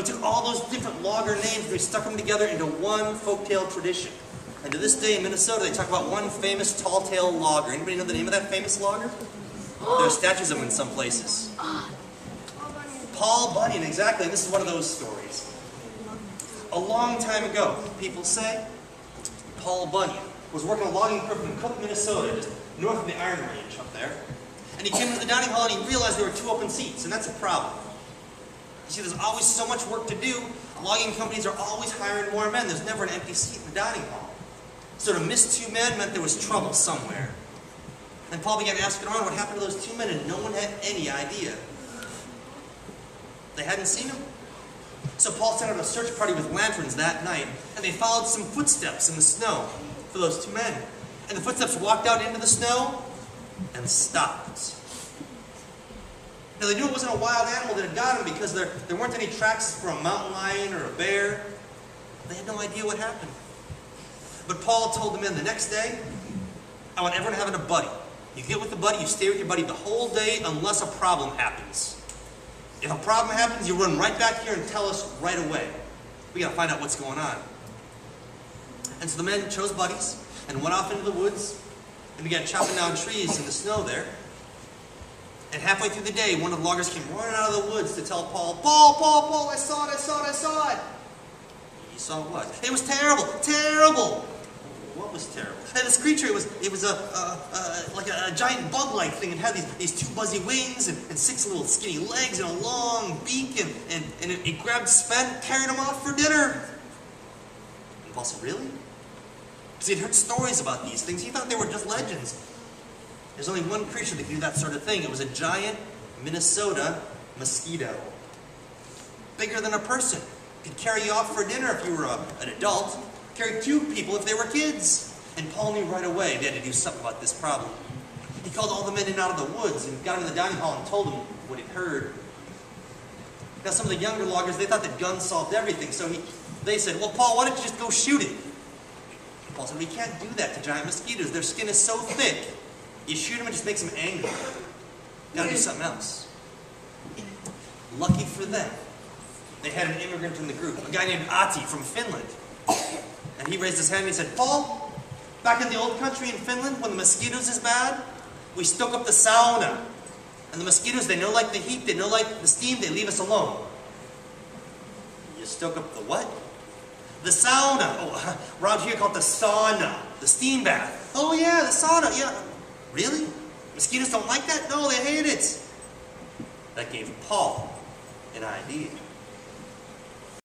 But he took all those different logger names and he stuck them together into one folktale tradition. And to this day in Minnesota, they talk about one famous tall-tale logger. Anybody know the name of that famous logger? There are statues of him in some places. Paul Bunyan, exactly. And this is one of those stories. A long time ago, people say, Paul Bunyan was working a logging crew in Cook, Minnesota, just north of the Iron Range up there. And he came into the dining hall and he realized there were 2 open seats, and that's a problem. You see, there's always so much work to do. Logging companies are always hiring more men. There's never an empty seat in the dining hall. So to miss 2 men meant there was trouble somewhere. And Paul began asking around what happened to those 2 men, and no one had any idea. They hadn't seen them. So Paul sent out a search party with lanterns that night, and they followed some footsteps in the snow for those 2 men. And the footsteps walked out into the snow and stopped. Now they knew it wasn't a wild animal that had got them because there weren't any tracks for a mountain lion or a bear. They had no idea what happened. But Paul told the men the next day, I want everyone having a buddy. You get with the buddy, you stay with your buddy the whole day unless a problem happens. If a problem happens, you run right back here and tell us right away. We gotta find out what's going on. And so the men chose buddies and went off into the woods and began chopping down trees in the snow there. And halfway through the day, one of the loggers came running out of the woods to tell Paul, Paul, I saw it. You saw what? It was terrible, terrible. What was terrible? And this creature, it was like a giant bug-like thing. It had these 2 buzzy wings and 6 little skinny legs and a long beak, and it grabbed Sven and carried him off for dinner. And Paul said, really? Because he had heard stories about these things. He thought they were just legends. There's only one creature that could do that sort of thing. It was a giant Minnesota mosquito. Bigger than a person. Could carry you off for dinner if you were an adult. Carry 2 people if they were kids. And Paul knew right away they had to do something about this problem. He called all the men in out of the woods and got them in the dining hall and told them what he'd heard. Now some of the younger loggers, they thought that guns solved everything. So they said, well, Paul, why don't you just go shoot it? Paul said, we can't do that to giant mosquitoes. Their skin is so thick. You shoot them, it just makes them angry. Gotta do something else. Lucky for them, they had an immigrant in the group, a guy named Ati from Finland. And he raised his hand and he said, Paul, back in the old country in Finland, when the mosquitoes is bad, we stoke up the sauna. And the mosquitoes, they don't like the heat, they don't like the steam, they leave us alone. You stoke up the what? The sauna. Oh, around here called the sauna. The steam bath. Oh yeah, the sauna, yeah. Really? Mosquitoes don't like that? No, they hate it. That gave Paul an idea.